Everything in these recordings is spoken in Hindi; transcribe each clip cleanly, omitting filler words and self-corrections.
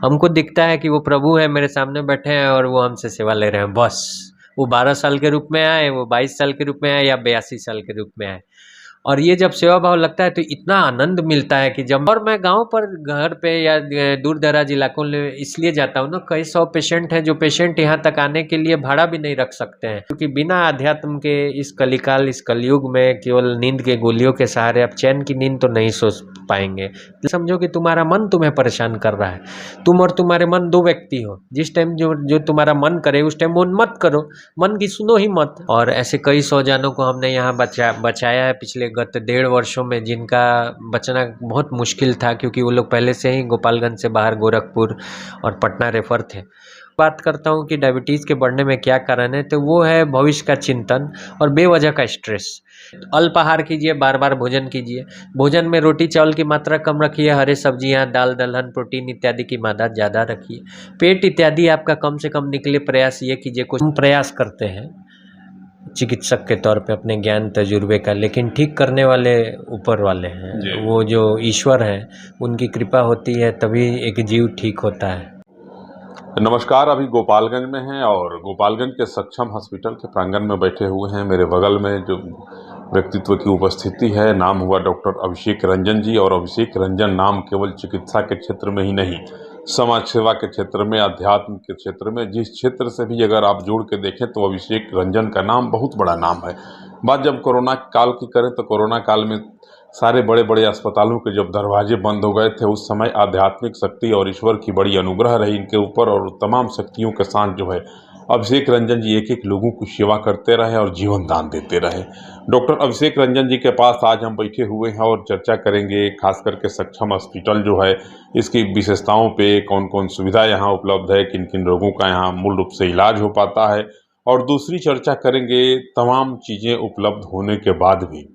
हमको दिखता है कि वो प्रभु है, मेरे सामने बैठे हैं और वो हमसे सेवा ले रहे हैं बस। वो 12 साल के रूप में आए, वो 22 साल के रूप में आए या 82 साल के रूप में आए। और ये जब सेवा भाव लगता है तो इतना आनंद मिलता है कि जब, और मैं गांव पर घर पे या दूर दराज इलाकों में इसलिए जाता हूँ ना, कई 100 पेशेंट हैं जो पेशेंट यहाँ तक आने के लिए भाड़ा भी नहीं रख सकते हैं, क्योंकि बिना अध्यात्म के इस कलिकाल, इस कलयुग में केवल नींद के गोलियों के सहारे आप चैन की नींद तो नहीं सो पाएंगे। समझो कि तुम्हारा मन तुम्हें परेशान कर रहा है, तुम और तुम्हारे मन दो व्यक्ति हो। जिस टाइम जो जो तुम्हारा मन करे उस टाइम मन मत करो, मन की सुनो ही मत। और ऐसे कई 100 जानों को हमने यहाँ बचाया है पिछले गत 1.5 वर्षों में, जिनका बचना बहुत मुश्किल था, क्योंकि वो लोग पहले से ही गोपालगंज से बाहर गोरखपुर और पटना रेफर थे। बात करता हूँ कि डायबिटीज़ के बढ़ने में क्या कारण है, तो वो है भविष्य का चिंतन और बेवजह का स्ट्रेस। अल्पाहार कीजिए, बार बार भोजन कीजिए। भोजन में रोटी चावल की मात्रा कम रखिए, हरे सब्जियां, दाल दलहन, प्रोटीन इत्यादि की मात्रा ज़्यादा रखिए। पेट इत्यादि आपका कम से कम निकले, प्रयास ये कीजिए। कुछ हम प्रयास करते हैं चिकित्सक के तौर पे अपने ज्ञान तजुर्बे का, लेकिन ठीक करने वाले ऊपर वाले हैं, वो जो ईश्वर हैं, उनकी कृपा होती है तभी एक जीव ठीक होता है। नमस्कार, अभी गोपालगंज में हैं और गोपालगंज के सक्षम हॉस्पिटल के प्रांगण में बैठे हुए हैं। मेरे बगल में जो व्यक्तित्व की उपस्थिति है, नाम हुआ डॉक्टर अभिषेक रंजन जी। और अभिषेक रंजन नाम केवल चिकित्सा के क्षेत्र में ही नहीं, समाज सेवा के क्षेत्र में, अध्यात्म के क्षेत्र में, जिस क्षेत्र से भी अगर आप जोड़ के देखें तो अभिषेक रंजन का नाम बहुत बड़ा नाम है। बात जब कोरोना काल की करें तो कोरोना काल में सारे बड़े बड़े अस्पतालों के जब दरवाजे बंद हो गए थे, उस समय आध्यात्मिक शक्ति और ईश्वर की बड़ी अनुग्रह रही इनके ऊपर, और तमाम शक्तियों के साथ जो है अभिषेक रंजन जी एक एक लोगों की सेवा करते रहे और जीवन दान देते रहे। डॉक्टर अभिषेक रंजन जी के पास आज हम बैठे हुए हैं और चर्चा करेंगे खास करके सक्षम हॉस्पिटल जो है, इसकी विशेषताओं पे, कौन कौन सुविधा यहाँ उपलब्ध है, किन किन रोगों का यहाँ मूल रूप से इलाज हो पाता है, और दूसरी चर्चा करेंगे तमाम चीज़ें उपलब्ध होने के बाद भी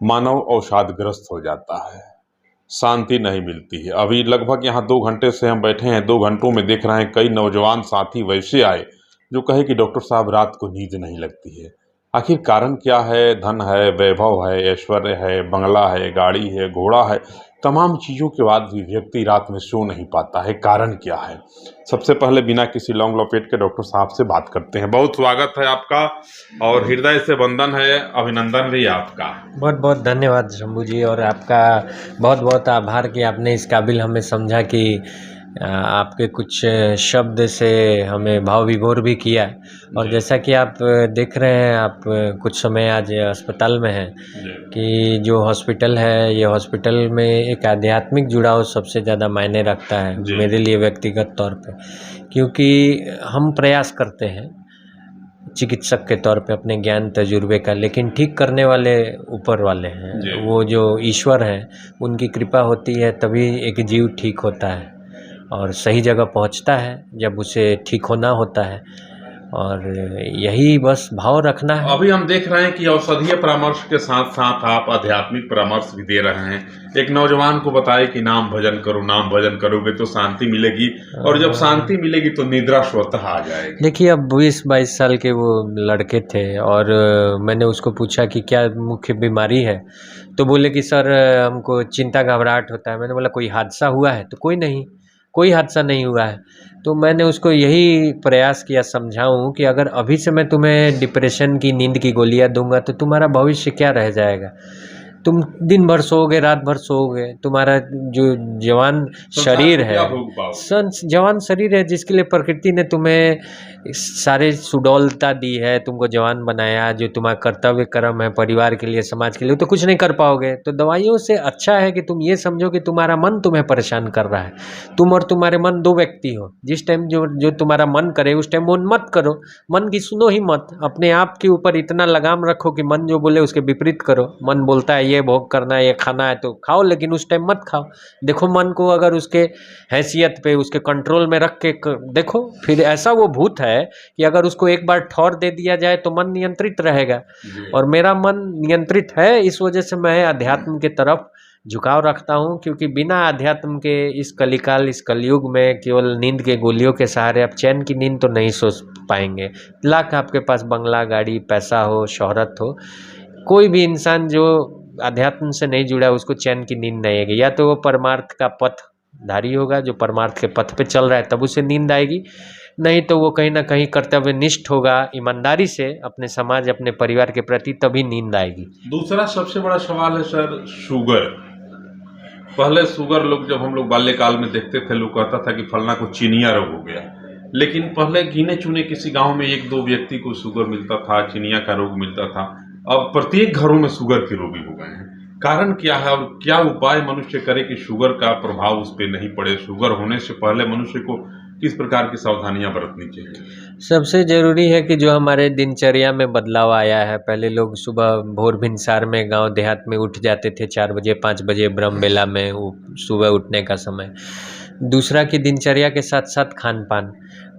मानव अवसादग्रस्त हो जाता है, शांति नहीं मिलती है। अभी लगभग यहाँ 2 घंटे से हम बैठे हैं, 2 घंटों में देख रहे हैं कई नौजवान साथी वैसे आए जो कहे कि डॉक्टर साहब रात को नींद नहीं लगती है। आखिर कारण क्या है? धन है, वैभव है, ऐश्वर्य है, बंगला है, गाड़ी है, घोड़ा है, तमाम चीज़ों के बाद भी व्यक्ति रात में सो नहीं पाता है। कारण क्या है? सबसे पहले बिना किसी लौंग लपेट के डॉक्टर साहब से बात करते हैं। बहुत स्वागत है आपका और हृदय से वंदन है, अभिनंदन भी आपका। बहुत बहुत धन्यवाद शंभू जी, और आपका बहुत बहुत आभार कि आपने इस काबिल हमें समझा कि आपके कुछ शब्द से हमें भाव विभोर भी किया। और जैसा कि आप देख रहे हैं, आप कुछ समय आज अस्पताल में हैं, कि जो हॉस्पिटल है, ये हॉस्पिटल में एक आध्यात्मिक जुड़ाव सबसे ज़्यादा मायने रखता है मेरे लिए व्यक्तिगत तौर पे, क्योंकि हम प्रयास करते हैं चिकित्सक के तौर पे अपने ज्ञान तजुर्बे का, लेकिन ठीक करने वाले ऊपर वाले हैं, वो जो ईश्वर हैं, उनकी कृपा होती है तभी एक जीव ठीक होता है और सही जगह पहुंचता है जब उसे ठीक होना होता है। और यही बस भाव रखना है। अभी हम देख रहे हैं कि औषधीय परामर्श के साथ साथ आप आध्यात्मिक परामर्श भी दे रहे हैं। एक नौजवान को बताए कि नाम भजन करो, नाम भजन करोगे तो शांति मिलेगी, और जब शांति मिलेगी तो निद्रा स्वतः आ जाएगी। देखिए, अब 20-22 साल के वो लड़के थे और मैंने उसको पूछा कि क्या मुख्य बीमारी है, तो बोले कि सर हमको चिंता घबराहट होता है। मैंने बोला कोई हादसा हुआ है? तो कोई नहीं, कोई हादसा नहीं हुआ है। तो मैंने उसको यही प्रयास किया समझाऊं कि अगर अभी से मैं तुम्हें डिप्रेशन की नींद की गोलियां दूंगा तो तुम्हारा भविष्य क्या रह जाएगा। तुम दिन भर सोओगे, रात भर सोओगे, तुम्हारा जो जवान शरीर है, जवान शरीर है, जिसके लिए प्रकृति ने तुम्हें सारे सुडौलता दी है, तुमको जवान बनाया, जो तुम्हारा कर्तव्य कर्म है परिवार के लिए, समाज के लिए, तो कुछ नहीं कर पाओगे। तो दवाइयों से अच्छा है कि तुम ये समझो कि तुम्हारा मन तुम्हें परेशान कर रहा है, तुम और तुम्हारे मन दो व्यक्ति हो। जिस टाइम जो जो तुम्हारा मन करे उस टाइम मन मत करो, मन की सुनो ही मत। अपने आप के ऊपर इतना लगाम रखो कि मन जो बोले उसके विपरीत करो। मन बोलता है ये भोग करना है, ये खाना है, तो खाओ, लेकिन उस टाइम मत खाओ। देखो मन को अगर उसके हैसियत पे, उसके कंट्रोल में रख के देखो, फिर ऐसा वो भूत है कि अगर उसको एक बार ठौर दे दिया जाए तो मन नियंत्रित रहेगा। और मेरा मन नियंत्रित है, इस वजह से मैं अध्यात्म के तरफ झुकाव रखता हूँ, क्योंकि बिना अध्यात्म के इस कलिकाल, इस कलयुग में केवल नींद के गोलियों के सहारे आप चैन की नींद तो नहीं सो पाएंगे। लाख आपके पास बंगला, गाड़ी, पैसा हो, शोहरत हो, कोई भी इंसान जो अध्यात्म से नहीं जुड़ा उसको चैन की नींद नहीं आएगी। या तो वो परमार्थ का पथ धारी होगा, जो परमार्थ के पथ पे चल रहा है, तब उसे नींद आएगी। नहीं तो वो कहीं ना कहीं कर्तव्यनिष्ठ होगा, ईमानदारी से अपने समाज अपने परिवार के प्रति, तभी नींद आएगी। दूसरा सबसे बड़ा सवाल है सर, शुगर। पहले शुगर लोग, जब हम लोग बाल्यकाल में देखते थे, लोग कहता था कि फलना को चिनिया रोग हो गया, लेकिन पहले गिने चुने किसी गांव में 1-2 व्यक्ति को शुगर मिलता था, चिनिया का रोग मिलता था। अब प्रत्येक घरों में शुगर के रोगी हो गए हैं। कारण क्या है और क्या उपाय मनुष्य करे कि शुगर का प्रभाव उस पर नहीं पड़े? शुगर होने से पहले मनुष्य को किस प्रकार की सावधानियां बरतनी चाहिए? सबसे ज़रूरी है कि जो हमारे दिनचर्या में बदलाव आया है, पहले लोग सुबह भोर भिनसार में गांव देहात में उठ जाते थे 4 बजे 5 बजे ब्रह्म बेला में, वो सुबह उठने का समय। दूसरा कि दिनचर्या के साथ साथ खान पान,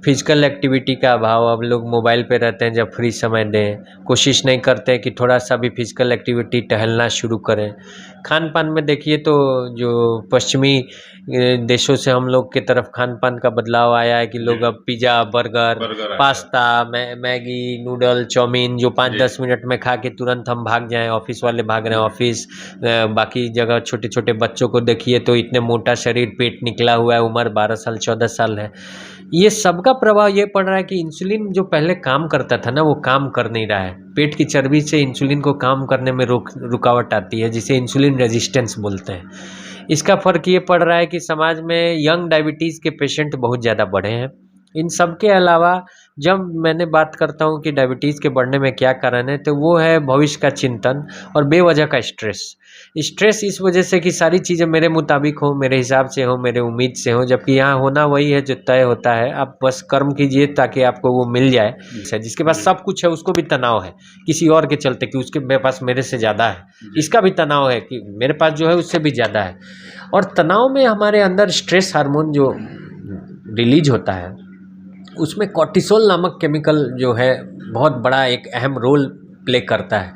फिजिकल एक्टिविटी का अभाव। अब लोग मोबाइल पे रहते हैं, जब फ्री समय दें, कोशिश नहीं करते हैं कि थोड़ा सा भी फिजिकल एक्टिविटी, टहलना शुरू करें। खान पान में देखिए तो जो पश्चिमी देशों से हम लोग के तरफ खान पान का बदलाव आया है कि लोग अब pizza, burger, pasta, Maggi, noodle, chowmein, जो 5-10 मिनट में खा के तुरंत हम भाग जाएं, ऑफिस वाले भाग रहे हैं ऑफिस, बाकी जगह छोटे छोटे बच्चों को देखिए तो इतने मोटा शरीर, पेट निकला हुआ है, उम्र 12 साल 14 साल है। ये सबका प्रभाव ये पड़ रहा है कि इंसुलिन जो पहले काम करता था ना, वो काम कर नहीं रहा है। पेट की चर्बी से इंसुलिन को काम करने में रुकावट आती है, जिसे इंसुलिन रेजिस्टेंस बोलते हैं। इसका फ़र्क ये पड़ रहा है कि समाज में यंग डायबिटीज़ के पेशेंट बहुत ज़्यादा बढ़े हैं। इन सब के अलावा जब मैंने बात करता हूँ कि डायबिटीज़ के बढ़ने में क्या कारण है, तो वो है भविष्य का चिंतन और बेवजह का स्ट्रेस। स्ट्रेस इस वजह से कि सारी चीज़ें मेरे मुताबिक हो, मेरे हिसाब से हो, मेरे उम्मीद से हो, जबकि यहाँ होना वही है जो तय होता है। आप बस कर्म कीजिए ताकि आपको वो मिल जाए। जिसके पास सब कुछ है उसको भी तनाव है किसी और के चलते कि उसके मेरे पास मेरे से ज़्यादा है, इसका भी तनाव है कि मेरे पास जो है उससे भी ज़्यादा है। और तनाव में हमारे अंदर स्ट्रेस हार्मोन जो रिलीज होता है, उसमें कॉर्टिसोल नामक केमिकल जो है बहुत बड़ा एक अहम रोल प्ले करता है।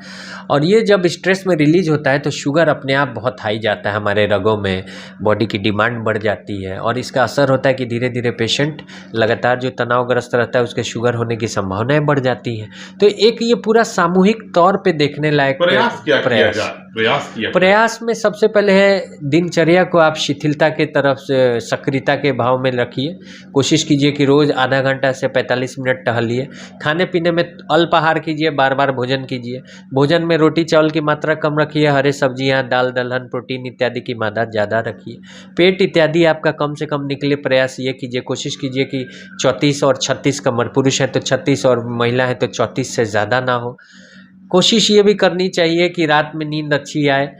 और ये जब स्ट्रेस में रिलीज होता है तो शुगर अपने आप बहुत हाई जाता है हमारे रगों में, बॉडी की डिमांड बढ़ जाती है और इसका असर होता है कि धीरे धीरे पेशेंट लगातार जो तनावग्रस्त रहता है उसके शुगर होने की संभावनाएं बढ़ जाती हैं। तो एक ये पूरा सामूहिक तौर पे देखने लायक प्रयास में सबसे पहले है दिनचर्या को आप शिथिलता के तरफ से सक्रियता के भाव में रखिए। कोशिश कीजिए कि रोज़ आधा घंटा से 45 मिनट टहलिए। खाने पीने में अल्पाहार कीजिए, बार बार भोजन कीजिए। भोजन में रोटी चावल की मात्रा कम रखिए, हरे सब्जियां, दाल दलहन, प्रोटीन इत्यादि की मात्रा ज़्यादा रखिए। पेट इत्यादि आपका कम से कम निकले, प्रयास ये कीजिए, कोशिश कीजिए कि 34 और 36 कमर, पुरुष है तो 36 और महिला है तो 34 से ज़्यादा ना हो। कोशिश ये भी करनी चाहिए कि रात में नींद अच्छी आए।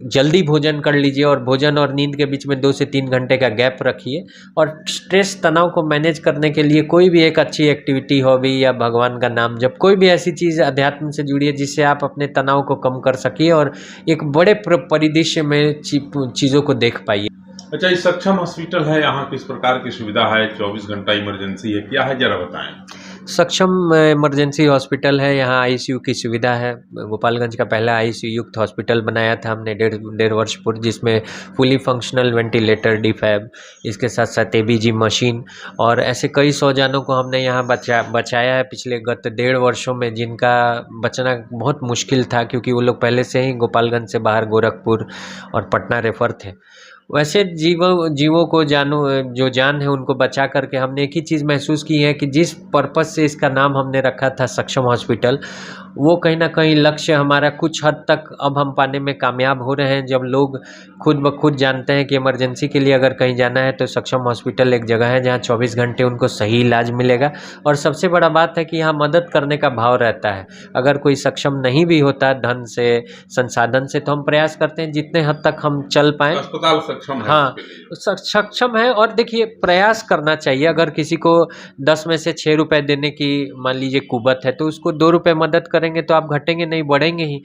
जल्दी भोजन कर लीजिए और भोजन और नींद के बीच में 2 से 3 घंटे का गैप रखिए। और स्ट्रेस तनाव को मैनेज करने के लिए कोई भी एक अच्छी एक्टिविटी, हॉबी या भगवान का नाम जप, कोई भी ऐसी चीज़ अध्यात्म से जुड़ी है जिससे आप अपने तनाव को कम कर सकिए और एक बड़े परिदृश्य में चीज़ों को देख पाइए। अच्छा, ये सक्षम हॉस्पिटल है, यहाँ किस प्रकार की सुविधा है? 24 घंटा इमरजेंसी है, क्या है, जरा बताएं। सक्षम इमरजेंसी हॉस्पिटल है, यहाँ आईसीयू की सुविधा है। गोपालगंज का पहला आईसीयू युक्त हॉस्पिटल बनाया था हमने डेढ़ वर्ष पूर्व, जिसमें फुली फंक्शनल वेंटिलेटर, डीफैब, इसके साथ साथ एबीजी मशीन और ऐसे कई 100 जानों को हमने यहाँ बचाया है पिछले गत 1.5 वर्षों में, जिनका बचना बहुत मुश्किल था क्योंकि वो लोग पहले से ही गोपालगंज से बाहर गोरखपुर और पटना रेफर थे। वैसे जीवों को जो जान है उनको बचा करके हमने एक ही चीज़ महसूस की है कि जिस पर्पज़ से इसका नाम हमने रखा था सक्षम हॉस्पिटल, वो कहीं ना कहीं लक्ष्य हमारा कुछ हद तक अब हम पाने में कामयाब हो रहे हैं। जब लोग खुद ब खुद जानते हैं कि इमरजेंसी के लिए अगर कहीं जाना है तो सक्षम हॉस्पिटल एक जगह है जहाँ 24 घंटे उनको सही इलाज मिलेगा। और सबसे बड़ा बात है कि यहाँ मदद करने का भाव रहता है। अगर कोई सक्षम नहीं भी होता धन से, संसाधन से, तो हम प्रयास करते हैं जितने हद तक हम चल पाएँ। अस्पताल सक्षम है, हाँ सक्षम है। और देखिए प्रयास करना चाहिए। अगर किसी को 10 में से 6 रुपए देने की मान लीजिए कुवत है तो उसको 2 रुपए मदद करेंगे तो आप घटेंगे नहीं, बढ़ेंगे ही।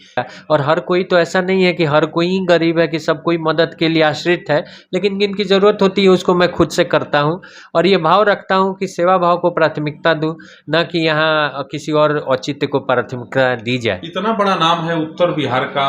और हर कोई तो ऐसा नहीं है कि हर कोई ही गरीब है कि सब कोई मदद के लिए आश्रित है, लेकिन जिनकी ज़रूरत होती है उसको मैं खुद से करता हूँ और ये भाव रखता हूँ कि सेवा भाव को प्राथमिकता दूँ, न कि यहाँ किसी और औचित्य को प्राथमिकता दी जाए। इतना बड़ा नाम है उत्तर बिहार का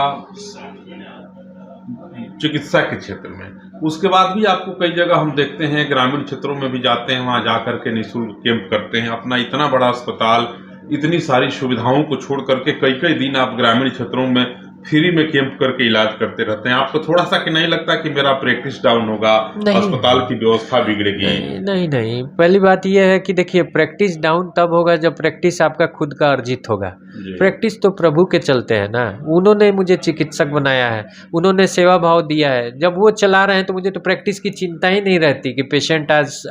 चिकित्सा के क्षेत्र में, उसके बाद भी आपको कई जगह हम देखते हैं, ग्रामीण क्षेत्रों में भी जाते हैं, वहाँ जाकर के निःशुल्क कैंप करते हैं। अपना इतना बड़ा अस्पताल, इतनी सारी सुविधाओं को छोड़ करके कई दिन आप ग्रामीण क्षेत्रों में फ्री में कैंप करके इलाज करते रहते हैं। आपको थोड़ा सा कि नहीं लगता कि मेरा प्रैक्टिस डाउन होगा, अस्पताल की व्यवस्था बिगड़ेगी? नहीं, पहली बात यह है कि देखिए, प्रैक्टिस डाउन तब होगा जब प्रैक्टिस आपका खुद का अर्जित होगा। प्रैक्टिस तो प्रभु के चलते हैं ना, उन्होंने मुझे चिकित्सक बनाया है, उन्होंने सेवा भाव दिया है। जब वो चला रहे हैं तो मुझे तो प्रैक्टिस की चिंता ही नहीं रहती कि पेशेंट आज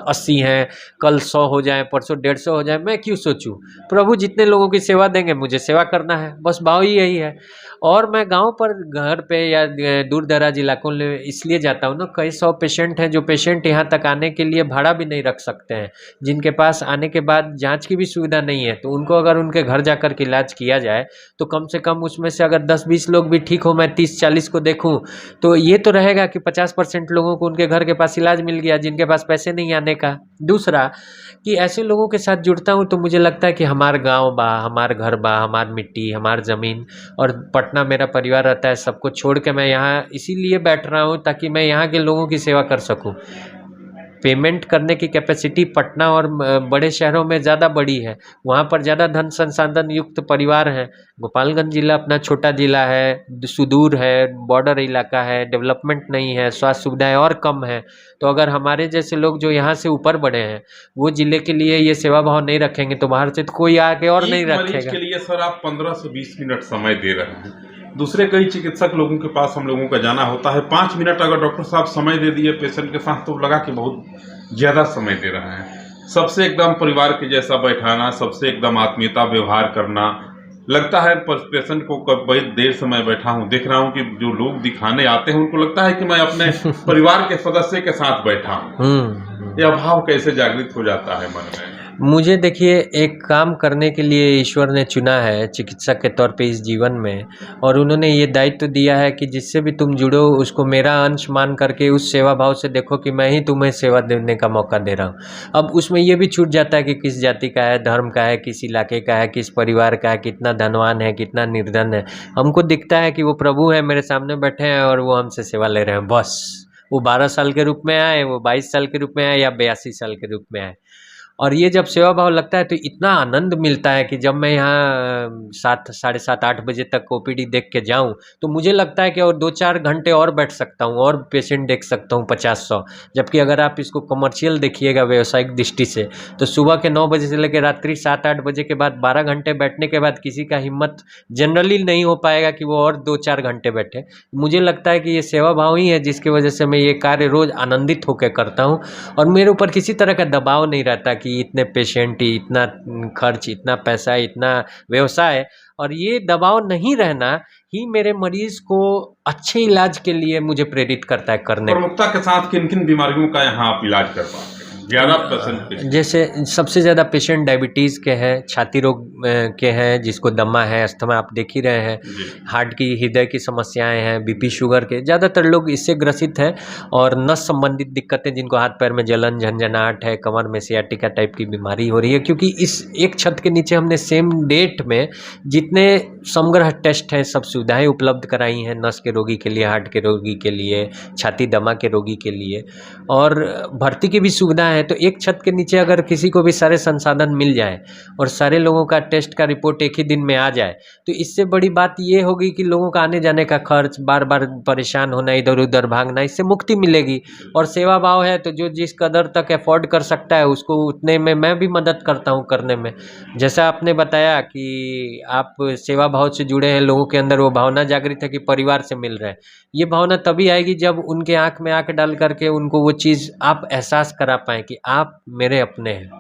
80 हैं, कल 100 हो जाए, परसों 150 हो जाए, मैं क्यों सोचूं। प्रभु जितने लोगों की सेवा देंगे मुझे सेवा करना है, बस भाव ही यही है। और मैं गांव पर घर पे या दूर दराज इलाकों में इसलिए जाता हूँ ना, कई 100 पेशेंट हैं जो पेशेंट यहाँ तक आने के लिए भाड़ा भी नहीं रख सकते हैं, जिनके पास आने के बाद जांच की भी सुविधा नहीं है। तो उनको अगर उनके घर जाकर के इलाज किया जाए तो कम से कम उसमें से अगर 10-20 लोग भी ठीक हो, मैं 30-40 को देखूं, तो ये तो रहेगा कि 50% लोगों को उनके घर के पास इलाज मिल गया जिनके पास पैसे नहीं आने का। दूसरा कि ऐसे लोगों के साथ जुड़ता हूँ तो मुझे लगता है कि हमार गाँव बा, हमार घर बा, हमार मिट्टी, हमार ज़मीन, और पटना मेरा परिवार रहता है, सबको छोड़ के मैं यहाँ इसीलिए बैठ रहा हूँ ताकि मैं यहाँ के लोगों की सेवा कर सकूँ। पेमेंट करने की कैपेसिटी पटना और बड़े शहरों में ज़्यादा बड़ी है, वहाँ पर ज़्यादा धन संसाधन युक्त परिवार हैं। गोपालगंज जिला अपना छोटा जिला है, सुदूर है, बॉर्डर इलाका है, डेवलपमेंट नहीं है, स्वास्थ्य सुविधाएं और कम है। तो अगर हमारे जैसे लोग जो यहाँ से ऊपर बढ़े हैं वो जिले के लिए ये सेवा भाव नहीं रखेंगे तो बाहर से तो कोई आके और नहीं रखेगा। के लिए सर आप 15 से 20 मिनट समय दे रहे हैं, दूसरे कई चिकित्सक लोगों के पास हम लोगों का जाना होता है, 5 मिनट अगर डॉक्टर साहब समय दे दिए पेशेंट के साथ तो लगा कि बहुत ज़्यादा समय दे रहे हैं। सबसे एकदम परिवार के जैसा बैठाना, सबसे एकदम आत्मीयता व्यवहार करना, लगता है पेशेंट को कब बहुत देर से मैं बैठा हूँ, देख रहा हूँ कि जो लोग दिखाने आते हैं उनको लगता है कि मैं अपने परिवार के सदस्य के साथ बैठा हूँ। यह भाव कैसे जागृत हो जाता है मन में? मुझे देखिए, एक काम करने के लिए ईश्वर ने चुना है चिकित्सक के तौर पे इस जीवन में, और उन्होंने ये दायित्व दिया है कि जिससे भी तुम जुड़ो उसको मेरा अंश मान करके उस सेवा भाव से देखो कि मैं ही तुम्हें सेवा देने का मौका दे रहा हूँ। अब उसमें ये भी छूट जाता है कि किस जाति का है, धर्म का है, किस इलाके का है, किस परिवार का है, कितना धनवान है, कितना निर्धन है। हमको दिखता है कि वो प्रभु है मेरे सामने बैठे हैं और वो हमसे सेवा ले रहे हैं, बस। वो 12 साल के रूप में आए, वो 22 साल के रूप में आए, या 82 साल के रूप में आए। और ये जब सेवा भाव लगता है तो इतना आनंद मिलता है कि जब मैं यहाँ 7, साढ़े 7, 8 बजे तक ओपीडी देख के जाऊँ तो मुझे लगता है कि और 2-4 घंटे और बैठ सकता हूँ और पेशेंट देख सकता हूँ 50-100। जबकि अगर आप इसको कमर्शियल देखिएगा व्यावसायिक दृष्टि से तो सुबह के 9 बजे से लेकर रात्रि 7-8 बजे के बाद 12 घंटे बैठने के बाद किसी का हिम्मत जनरली नहीं हो पाएगा कि वो और 2-4 घंटे बैठे। मुझे लगता है कि ये सेवा भाव ही है जिसकी वजह से मैं ये कार्य रोज़ आनंदित होकर करता हूँ, और मेरे ऊपर किसी तरह का दबाव नहीं रहता कि इतने पेशेंट, इतना खर्च, इतना पैसा, इतना व्यवसाय। और ये दबाव नहीं रहना ही मेरे मरीज को अच्छे इलाज के लिए मुझे प्रेरित करता है करने। प्रमुखता के साथ किन किन बीमारियों का यहाँ आप इलाज कर पाते हैं? ज़्यादा पेशेंट जैसे सबसे ज़्यादा पेशेंट डायबिटीज़ के हैं, छाती रोग के हैं, जिसको दमा है, अस्थमा आप देख ही रहे हैं, हार्ट की, हृदय की समस्याएं हैं, बीपी शुगर के, ज़्यादातर लोग इससे ग्रसित हैं। और नस संबंधित दिक्कतें, जिनको हाथ पैर में जलन, झंझनाहट है, कमर में सियाटिका टाइप की बीमारी हो रही है, क्योंकि इस एक छत के नीचे हमने सेम डेट में जितने समग्र टेस्ट हैं सब सुविधाएँ उपलब्ध कराई हैं, नस के रोगी के लिए, हार्ट के रोगी के लिए, छाती दमा के रोगी के लिए, और भर्ती की भी सुविधा है। तो एक छत के नीचे अगर किसी को भी सारे संसाधन मिल जाए और सारे लोगों का टेस्ट का रिपोर्ट एक ही दिन में आ जाए तो इससे बड़ी बात ये होगी कि लोगों का आने जाने का खर्च, बार बार परेशान होना, इधर उधर भागना, इससे मुक्ति मिलेगी। और सेवा भाव है तो जो जिस कदर तक अफोर्ड कर सकता है उसको उतने में मैं भी मदद करता हूँ करने में। जैसा आपने बताया कि आप सेवा भाव से जुड़े हैं, लोगों के अंदर वो भावना जागृत है कि परिवार से मिल रहे हैं, ये भावना तभी आएगी जब उनके आँख में आँख डाल करके उनको वो चीज़ आप एहसास करा पाएँ कि आप मेरे अपने हैं,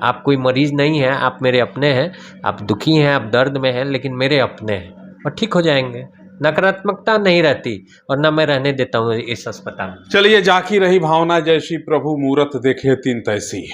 आप कोई मरीज नहीं हैं, आप मेरे अपने हैं, आप दुखी हैं, आप दर्द में हैं, लेकिन मेरे अपने हैं, और ठीक हो जाएंगे। नकारात्मकता नहीं रहती और ना मैं रहने देता हूँ इस अस्पताल में। चलिए, जाकी रही भावना जैसी प्रभु मूरत देखे तीन तैसी।